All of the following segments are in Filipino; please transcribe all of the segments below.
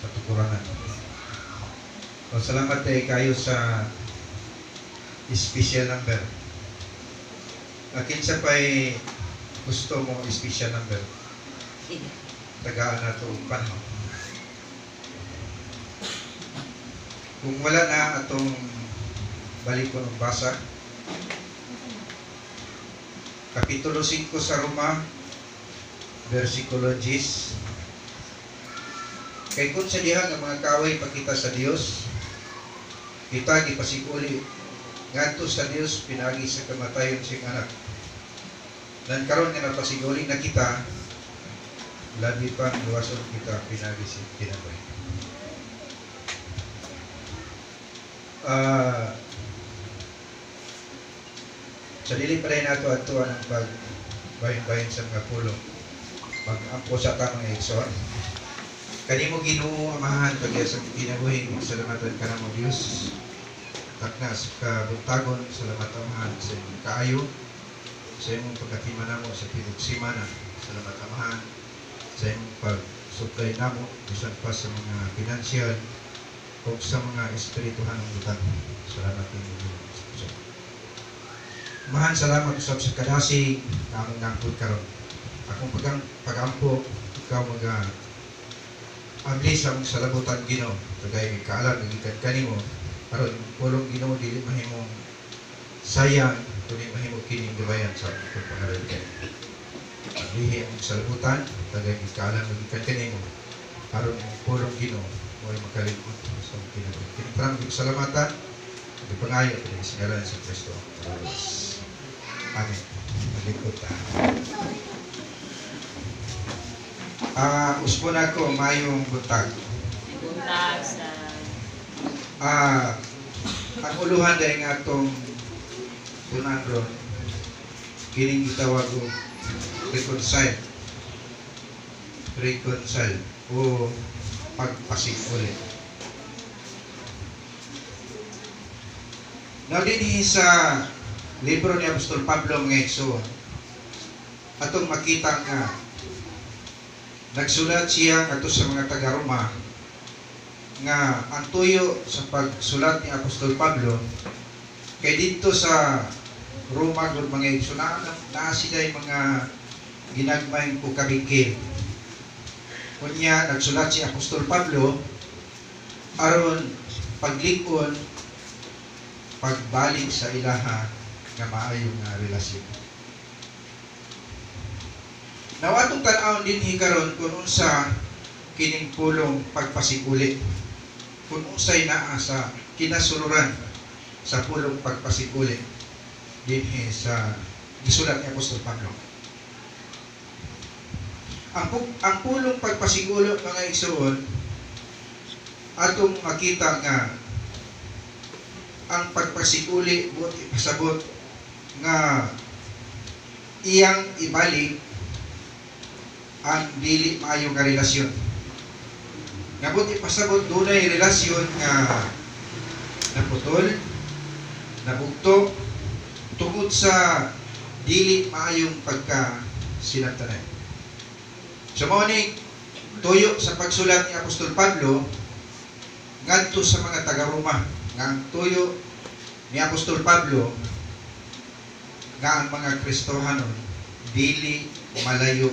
katukurangan. So, salamat kayo sa special number. Kinsa pa'y gusto mo special number? Tagaan na ito panahon. Kung wala na atong balik ko ng basa, Kapitulo 5 sa Roma, versikulo 10. Kay kung sa diha nga mga kaway pakita sa Dios, kita gipasiguli ngadto sa Dios pinagi sa kamatayon sing anak. Dan karon nga napasiguli na kita, labi pang luwason kita pinagi sing kinabuhi. Sa dili pa rin nato ato ang pagbahin-bahin sa mga pulong. Pag-ampo sa tamang ekson. Kanimo Ginoo amahan pagya sa kinabuhi, salamatan ka namo Dios. Taknas kabuntagon, salamat amahan sa imong kaayo, sa imong pagkatima namo sa pinagsimana. Salamat amahan sa imong pagsuplay namo bisan pa sa mga financial o sa mga espirituhan ng butang. Salamat Ginoo. Mahan salamat usab sa kadasi na among nangkod karon. Akong pagampo ikaw abli sa mong salabutan Ginoo. Kagay kaalam gikan kanimo aron pulong Ginoo dili mahimong sayang kundi mahimo kining gabayan sa akong pangalan kay. Abli ang salabutan kagay kaalam gikan kanimo aron pulong Ginoo mo'y makalimot sa kinabuhi. Kini salamatan di pangayo sa ngalan sa Kristo. Amen. Malikot uspo na ko mayong butag. Buntag sa ang uluhan dahil nga itong tunandron kining gitawag o reconcile o pagpasig ulit. Now din sa libro ni Apostol Pablo mga igsoon, atong makita nga nagsulat siya ato sa mga taga-Roma nga ang tuyo sa pagsulat ni Apostol Pablo kay dito sa Roma gud mga igsoon na sila mga ginagmayng kukabigil. Kunya nagsulat si Apostol Pablo aron paglikon pagbalik sa ilaha nga maayong relasyon. Nawatong tan-awon din hikaron kung unsa kining pulong pagpasikuli. Kung unsay naa sa kinasuluran sa pulong pagpasikuli dinhi sa gisulat ni Apostol Pablo. Ang pulong pagpasikuli mga igsoon atong makita nga ang pagpasikuli buot ipasabot nga iyang ibalik ang dili maayo nga relasyon. Nabot ipasabot dunay relasyon nga naputol, nabugto tungod sa dili maayong pagkasinabtanan. So mao ni tuyo sa pagsulat ni Apostol Pablo ngadto sa mga taga-Roma nga ang tuyo ni Apostol Pablo nga ang mga Kristohanon dili malayo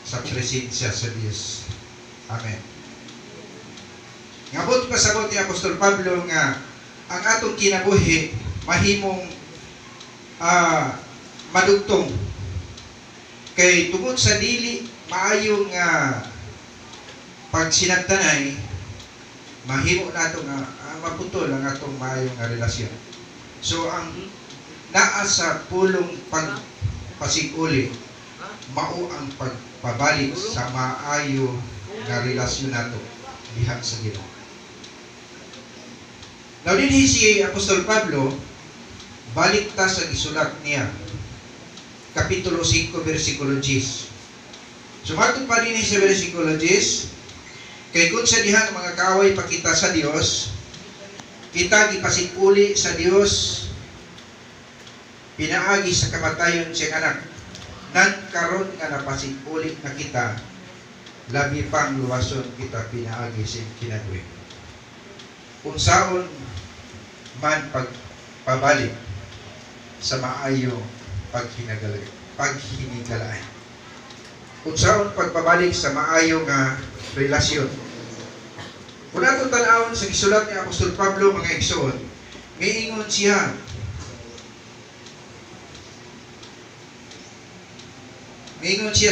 sa presensya sa Dios. Amen. Ngabot pasabot ni Apostol Pablo nga ang atong kinabuhi mahimong madugtong kay tungod sa dili maayong pagsinabtanay mahimo nato nga maputol ang atong maayong relasyon. So ang naa sa pulong pagpasikuli mao ang pagpabalik sa maayo nga relasyon nato diha sa Ginoo. Now dinhi si Apostol Pablo balik ta sa gisulat niya Kapitulo 5 versikulo 10. Sumatod pa dinhi sa versikulo 10 kay kung sa diha mga kaaway pakita sa Dios kita gipasikuli sa Dios pinaagi sa kamatayon siyang anak nan karon nga napasikuli na kita labi pang luwason kita pinaagi sa kinabuhi. Unsaon man pagpabalik sa maayo paghinigalaan. Unsaon pagpabalik sa maayo nga relasyon. Kung atong tan-awon sa gisulat ni Apostol Pablo mga igsoon, miingon siya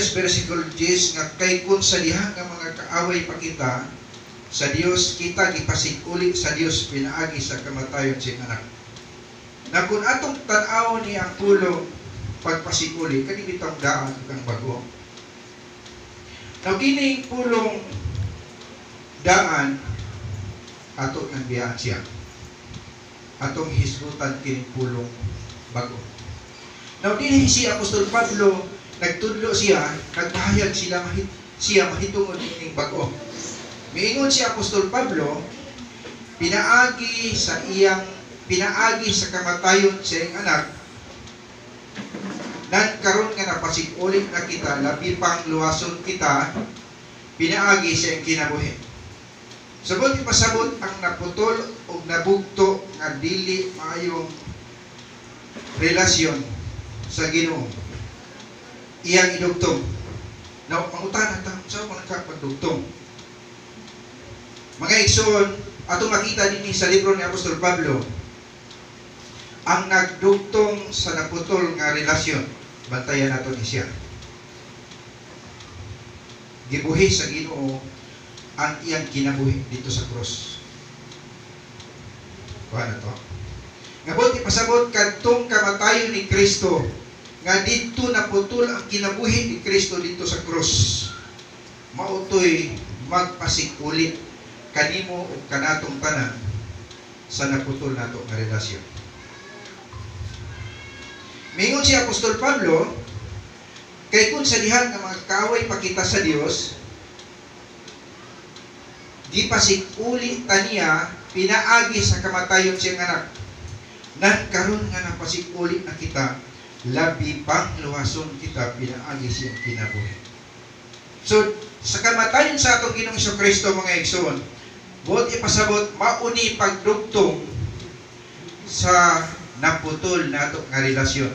sa versikulo 10 nga kay kun sa diha nga mga kaaway pa kita sa Dios, kita gipasikuli sa Dios pinaagi sa kamatayon sing anak. Na kung atong tan-awon ni ang pulong pagpasikuli kani bitong daan kang bago. Now kining pulong daan ato nang biyaan siya. Atong hisgutan kining pulong bago. Now dinhi si Apostol Pablo nagtudlo siya, nagpahayag siya mahitungod kining bago. Miingon si Apostol Pablo, pinaagi sa kamatayon sa iyang anak, nan karon nga napasig-ulit na kita, labi pang luwason kita, pinaagi sa iyang kinabuhi. Sabot ipasabot ang naputol o nabugto nga dili maayong relasyon sa Ginoo. Iyang idugtong. Now, pangutanan ta, saan mo nagkapagdugtong? Mga igsoon, atong makita din sa libro ni Apostol Pablo, ang nagdugtong sa naputol nga relasyon, bantayan nato ni siya. Gibuhi sa Ginoo ang iyang kinabuhi dito sa cross. Kuha na to. Ngabot ipasabot kadtong kamatayon ni Kristo, nga dito naputol ang kinabuhi ni Kristo dito sa cross. Mautoy magpasikulit kanimo o kanatong tanan sa naputol nato nga relasyon. Mingon si Apostol Pablo, kay kun sa diha nga mga kaaway pakita sa Dios, di pasikuli taniya pinaagi sa kamatayon siyang anak. Nan karon nga napasikuli na kita, labi pang luwason kita pinaagi siyang kinabuhi. So, sa kamatayon sa atong Ginoong Jesucristo mga igsoon, buot ipasabot mauni pagdugtong sa naputol nato nga relasyon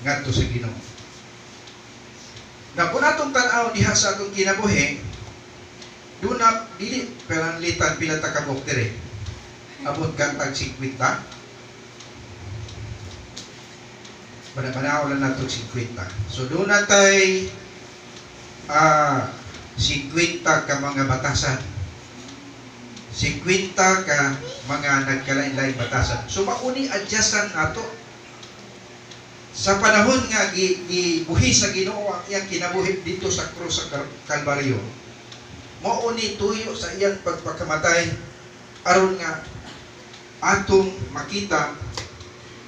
ngadto sa Ginoo. Na kung atong tan-aw diha sa atong kinabuhi, do na dili panlitan pila ta ka buktere. Abot kang tag 50. Banaw lang nato 50. So do na tay 50 ka mga batasan. 50 ka mga nagkalain-lain batasan. So mauni adjustan nato sa panahon nga gibuhi sa Ginoo ang iyang kinabuhi dito sa krus sa Kalbaryo. Mauni tuyo sa iyang pagpakamatay aron nga atong makita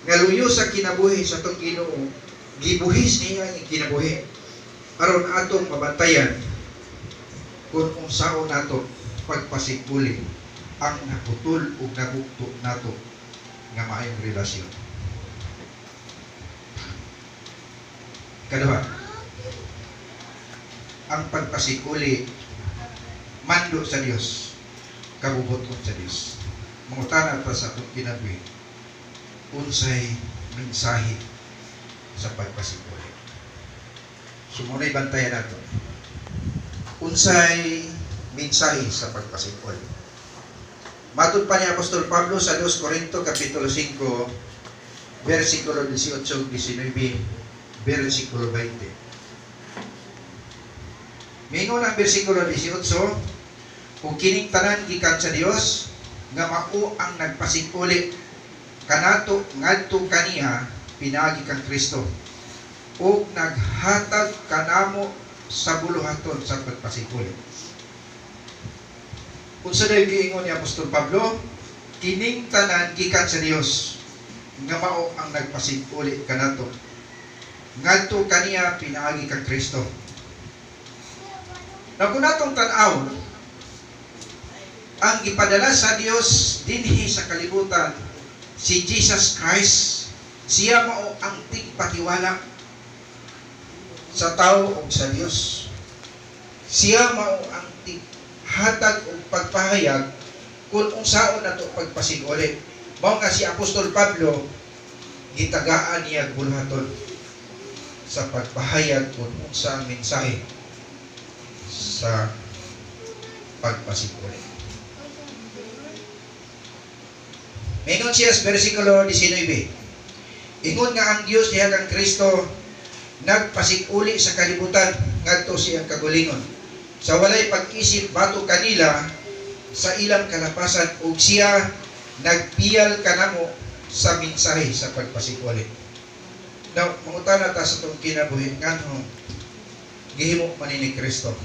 nga luyo sa kinabuhi sa atong Ginoo, gibuhis niya ang kinabuhi aron atong mabantayan kung unsaon nato pagpasikuli ang naputol o nabugto nato nga maayong relasyon. Kaduha, ang pagpasikuli mando sa Dios, kabubuton sa Dios. Mangutana pa sa atong kinabuhi, unsay mensahe sa pagpasikuli. Sumunay bantayan nato. Unsay mensahe sa pagpasikuli. Matod pa ni Apostol Pablo sa 2 Corinto kapitulo 5 versikulo 18-19 versikulo 20. Mingon ang versikulo 18, kung kining tanan gikan sa Dios nga mao ang nagpasikuli kanato ngadto kaniya pinaagi kang Kristo ug naghatag kanamo sa buluhaton sa pagpasikuli. Unsa dayon giingon ni Apostol Pablo, kining tanan gikan sa Dios nga mao ang nagpasikuli kanato ngadto kaniya pinaagi kang Kristo. Na kung natong tan-aw ang ipadala sa Dios dinhi sa kalibutan si Jesus Christ, siya mao ang tigpatiwala sa tao o sa Dios. Siya mao ang hatag o pagpahayag kung unsaon nato pagpasiguli. Mao nga si Apostol Pablo gitagaan niya bulhaton sa pagpahayag kung unsa ang mensahe sa pagpasiguli. Mingon siya sa versikulo 19. Ingon nga ang Dios diha kang Kristo nagpasiguli sa kalibutan ngadto siyang kagulingon. Sa walay pag-isip bato kanila sa ilang kalapasan ug siya nagpiyal kanamo sa mensahe sa pagpasiguli. Now, mangutana ta sa itong kinabuhi nganong gihimo man ni Kristo.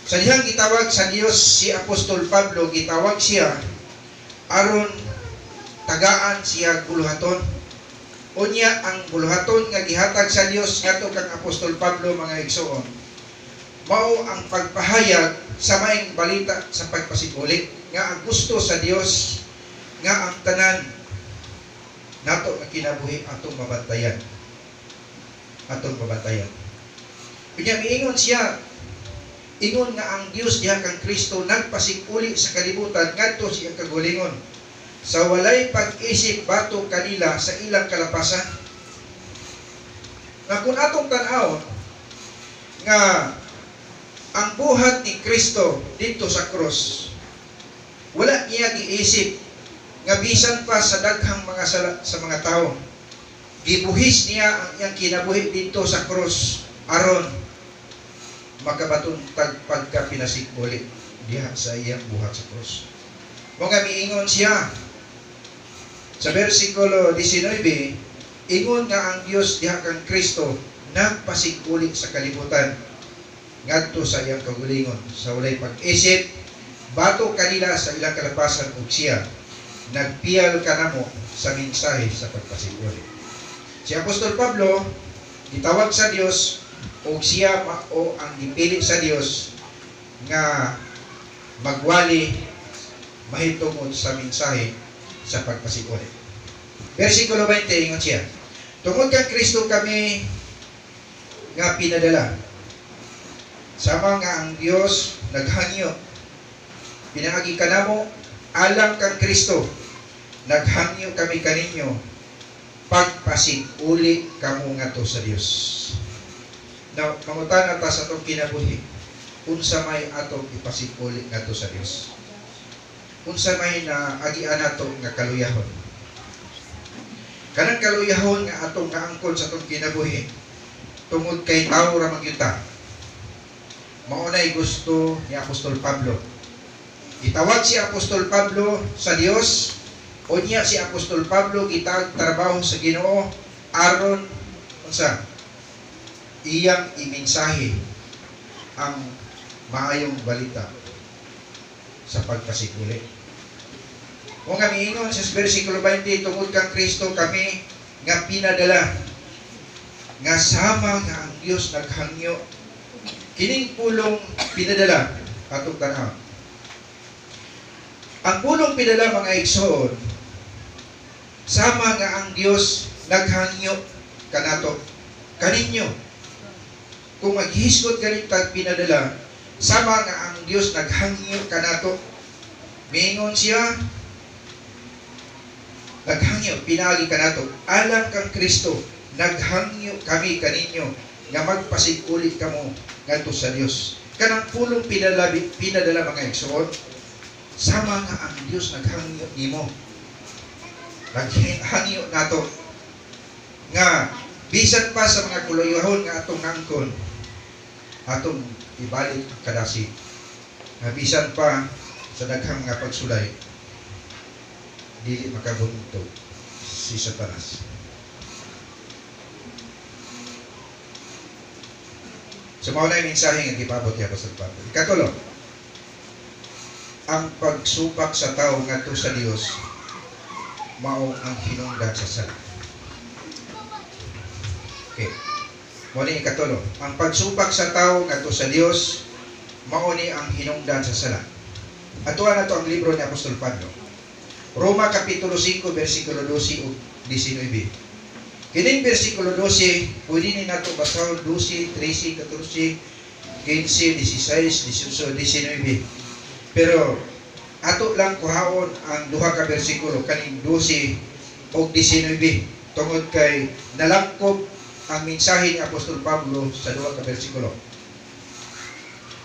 Sa dihang gitawag sa Dios si Apostol Pablo, gitawag siya aron tagaan siya buluhaton. Unya ang buluhaton nga gihatag sa Dios ngadto kang Apostol Pablo mga igsoon, mao ang pagpahayag sa maayong balita sa pagpasiguli nga ang gusto sa Dios nga ang tanan nato nga kinabuhi atong mabantayan. Atong mabantayan. Kanya miingon siya, ingon nga ang Dios diha kang Kristo nagpasiguli sa kalibutan ngadto siyang kagulingon. Sa walay pag-isip bato kanila sa ilang kalapasan. Nga kung atong tan-aw nga ang buhat ni Kristo dito sa cross, wala niya giisip nga bisan pa sa daghang mga sala sa mga tao. Gibuhis niya ang iyang kinabuhi dito sa cross aron makabaton pagka pinasiguli diha sa iyang buhat sa cross. Mga miingon siya sa versikulo 19, ingon nga ang Dios diha kang Kristo nagpasiguli sa kalibutan ngadto sa iyang kagulingon. Sa walay pag-isip bato kanila sa ilang kalapasan ug siya nagpiyal kanamo sa mensahe sa pagpasiguli. Si Apostol Pablo gitawag sa Dios ug siya mao ang gipili sa Dios nga magwali mahitungod sa mensahe sa pagpasiguli. Versikulo 20 ingon siya, tungod kang Kristo kami nga pinadala. Sama nga ang Dios naghangyo pinaagi kanamo alang kang Kristo naghangyo kami kaninyo pagpasiguli kamo ngadto sa Dios. Now, mangutana ta sa itong kinabuhi, unsa may atong ipasiguli ngadto sa Dios? Unsa may na agian nato nga kaluyahon? Kanang kaluyahon nga atong naangkon sa itong kinabuhi tungod kay tao ra magyuta. Maunay gusto ni Apostol Pablo. Gitawag si Apostol Pablo sa Dios, o niya si Apostol Pablo gitag trabaho sa Ginoo aron unsa iyang imensahe ang maayong balita sa pagpasiguli. Kung kami ingon sa versikulo 20, tungod kang Kristo kami nga pinadala nga sama nga ang Dios naghangyo kining pulong pinadala katong tanaw. Ang pulong pinadala mga igsoon, sama nga ang Dios naghangyo kanato kaninyo. Kung maghisgot ganitag pinadala, sama nga ang Dios naghangyo kanato. Mingon siya, naghangyo, pinagi kanato. Alang kang Kristo, naghangyo kami kaninyo, nga magpasiguli kamo ngadto sa Dios. Kanang pulong pinadala mga igsoon, sama nga ang Dios naghangyo nimo. Naghangyo nato nga bisan pa sa mga kuluyahon nga atong nangkon, atong ibalik ang kadasi. Nga bisan pa sa daghang nga pagsulay, dili makabuntog si Satanas. So mao na yung mensahe nga gipabot ni Apostol Pablo. Ikatulo, ang pagsubak sa tao ngadto sa Dios mao ang hinungdan sa sala. Okay. Mao ni ikatulo, ang pagsubak sa tao ngadto sa Dios mao ni ang hinungdan sa sala. Atuan nato ang libro ni Apostol Pablo. Roma kapitulo 5 bersikulo 12 ug 19. Kining bersikulo 12, pwede ni nato basahon 12, 13, 14, 15, 16, 18, 19. Pero ato lang kuhaon ang duha ka bersikulo kaning 12 o 19 tungod kay nalangkob ang mensahe ni Apostol Pablo sa duha ka bersikulo.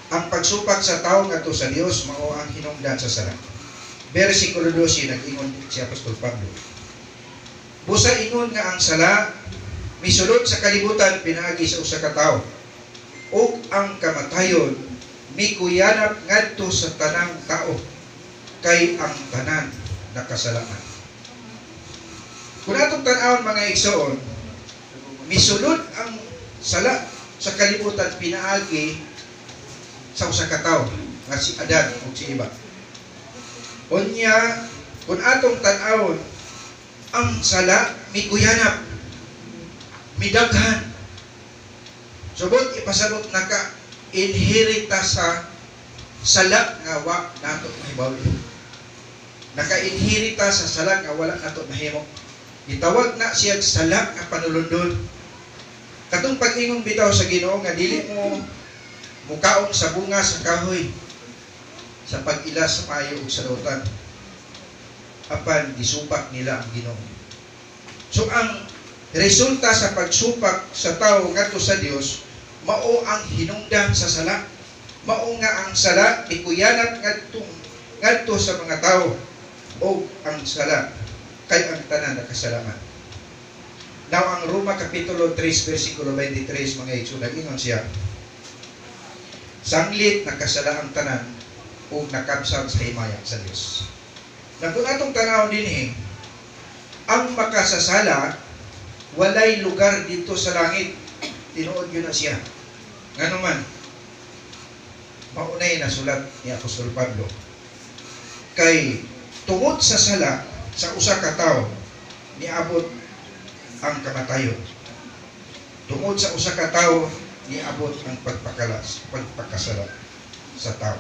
Ang pagsupak sa tao ngadto sa Dios mao ang hinungdan sa sala. Bersikulo 12 nag-ingon si Apostol Pablo. Busa ingon nga ang sala misulod sa kalibutan pinaagi sa usa ka tawo ug ang kamatayon mikuyanap ngadto sa tanang tao kay ang tanan nakasalanan. Kung atong tan-awon mga igsoon, misulod ang sala sa kalibutan pinaagi sa usa ka tawo nga si Adan ug si Eva. Unya, kung atong tan-awon, ang sala mikuyanap, midaghan. Subot ipasabot naka-inherita sa sala nga wa nato mahibaw. Naka-inherita sa sala nga wala nato mahimo. Gitawag na siya sala nga panulundon. Katong pag-ingon bitaw sa Ginoo nga dili mo mukaon sa bunga sa kahoy sa pag-ila sa mayo ug sa lutan. Apan gisupak nila ang Ginoo. So ang resulta sa pagsupak sa tao ngadto sa Dios mao ang hinungdan sa sala. Mao nga ang sala ikuyanap ngadto sa mga tao o ang sala kay ang tanan nakasalamat. Now ang Roma kapitulo 3 bersikulo 23 mga igsoon nag-ingon siya. Sanglit nakasala ang tanan o nakabsang sa himaya sa Dios. Na kung atong tanawon dinhi, ang makasasala walay lugar dito sa langit. Tinuod yun na siya. Ngano man, maunay na sulat ni Apostol Pablo. Kay tungod sa sala sa usa ka tawo niabot ang kamatayon. Tungod sa usa ka tawo niabot ang pagpakasala sa tao.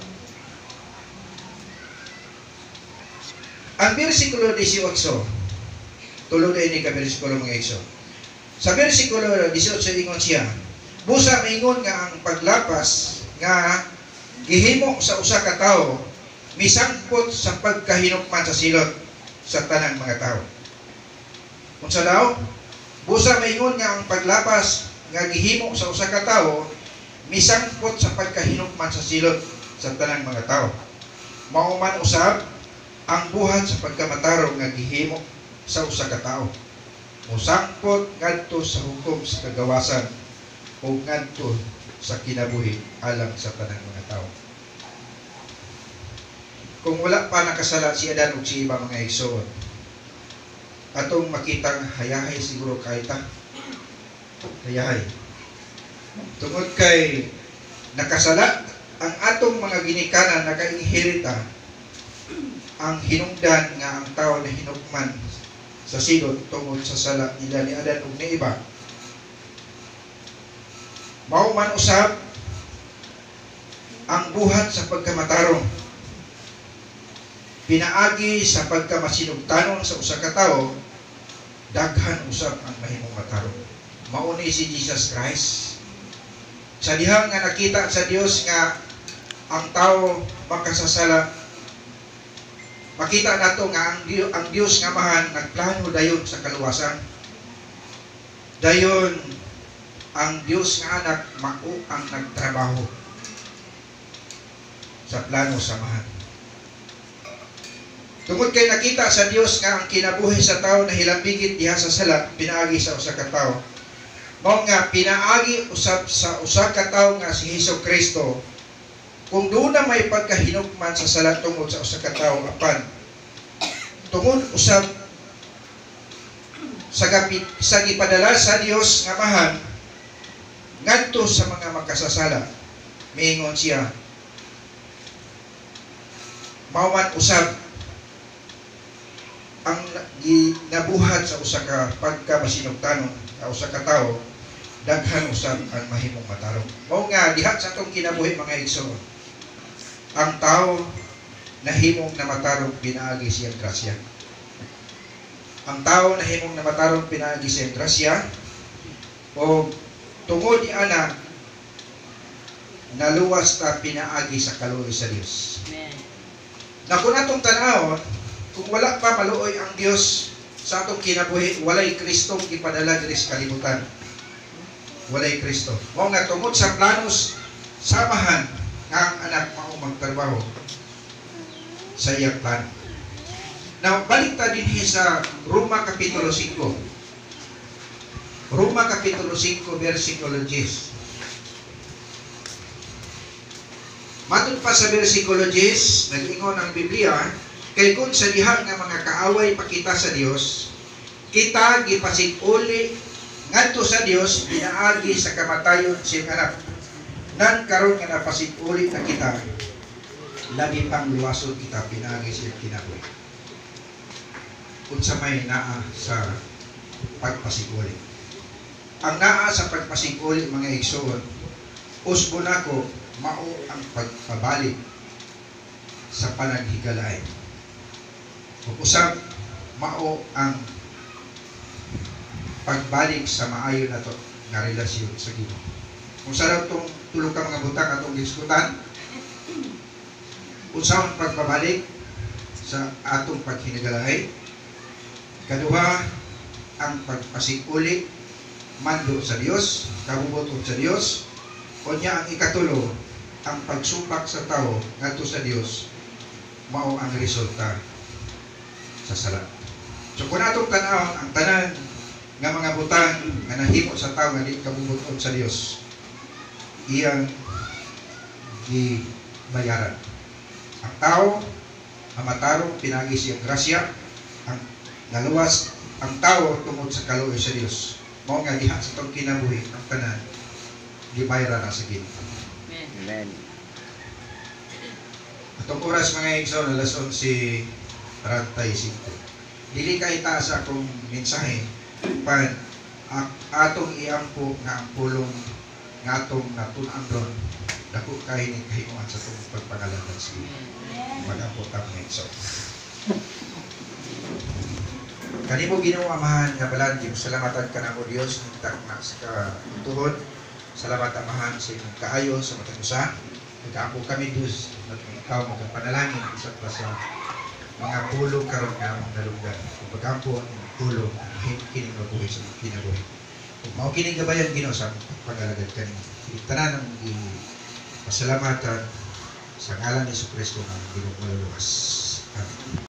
Ang bersikulo 18, tulod ay ni ka bersikulo mga igsoon. Sa bersikulo 18 ingon siya, busa maingon nga ang paglapas nga gihimo sa usa ka tawo misangkot sa pagkahinukman sa silot sa tanang mga tao. Unsa daw? Busa maingon nga ang paglapas nga gihimo sa usa ka tawo misangkot sa pagkahinukman sa silot sa tanang mga tao. Mao man usab ang buhat sa pagkamatarong nga gihimo sa usa ka tawo. Musangkot ngadto sa hukom sa kagawasan o ngadto sa kinabuhi alang sa tanang mga tao. Kung wala pa nakasala si Adan ug si Eva mga igsoon, atong makitang hayahay siguro kahit hayahay. Tungod kay nakasala ang atong mga ginikanan naka-inherita ang hinungdan nga ang tao na hinukman sa silot tungod sa sala nila ni Adan ug ni Eva. Mao man usab ang buhat sa pagkamatarong pinaagi sa pagkamasinugtanon sa usa ka tawo, daghan usab ang mahimong matarong. Mao ni si Jesus Christ. Sa dihang nga nakita sa Dios nga ang tawo makasasala, makita nato nga ang Dios nga mahan nagplano dayon sa kaluwasan. Dayon ang Dios nga anak mao ang nagtrabaho sa plano sa mahan. Tungod kay nakita sa Dios nga ang kinabuhi sa tao na hilambigit diha sa sala pinaagi sa usa ka tawo. Mao nga pinaagi usab sa usa ka tawo nga si Hesukristo. Kung doon na may pagkahinukman sa sala tungod sa usa ka tawo apan tungod usab sa gipadala sa Dios nga mahan ngadto sa mga makasasala. Miingon siya, mao man usab ang nabuhat sa usa ka pagkamasinugtanon sa usa ka tawo, daghan usab ang mahimong matarong. Mao nga diha sa atong kinabuhi mga igsoon, ang tawo nahimong na matarong pinaagi siyang grasya. ang tao na himong namatarong pinaagi sa grasya o tungod ni ana naluwas ta pinaagi sa kaluoy sa Dios. Amen. Na kung atong tanawon, kung wala pa maluoy ang Dios sa atong kinabuhi, walay Kristong ipadala diri sa kalibutan. Walay Kristo. Mao nga tungod sa planos samahan nga ang anak mao magtrabaho sa iyang plano. Now, balik ta dinhi sa Roma Kapitulo 5. Roma Kapitulo 5, versikulo 10. Matod pa sa versikulo 10, nag-ingon ang Biblia, kay kung sa diha nga mga kaaway pa kita sa Dios, kita gipasiguli ngadto sa Dios pinaagi sa kamatayon siyang anak. Nan karon nga napasiguli na kita, labi pang luwasod kita pinaagi siyang kinabuhi. Unsa may naa sa pagpasiguli. Ang naa sa pagpasiguli mga igsoon, usbo nako mao ang pagpabalik sa panaghigalay. Ug usab mao ang pagbalik sa maayo nato nga relasyon sa Ginoo. Kung sa daw tong tulo ka mga butang atong diskutan, unsa ang pagpabalik sa atong paghigalay? Kaduha, ang pagpasiguli mando sa Dios, kabubuton sa Dios. Kunya ang ikatulo, ang pagsumpak sa tao ngadto sa Dios, mao ang resulta sa sala. So kung atong tan-awon ang tanan nga mga butang nga nahimo sa tao nga di kabubuton sa Dios, iyang gibayaran. Ang tao amatarong pinagi siyang grasya, ang naluwas ang tao tungod sa kaluoy sa Dios. Mao nga diha sa tong kinabuhi ang tanan gibayra na sa Ginoo. Amen. Amen. Atong oras mga igsoon alas 11:35. Dili kay ta sa akong mensahe pan atong iampo nga ang pulong nga atong natun-andon dako kay ni kahimuan sa tong pagpangalanan sa Ginoo. Mag-ampo ta mga igsoon. Kanimo Ginoo Amahan nga balan, salamatan ka namo Dios nita na sa tuhod. Salamat Amahan sa imong kaayo sa matag usa. Nagkaampo kami Dios na ikaw magpanalangin isa pa sa mga pulo karon nga among nalugdan. Kung pagkampo ang pulo kining mabuhi sa kinabuhi. Kung mao kining gabayan Ginoo sa pag-alagad kanimo. Tanan ang pasalamatan sa ngalan ni Jesucristo nga Ginoo maluluwas. Amen.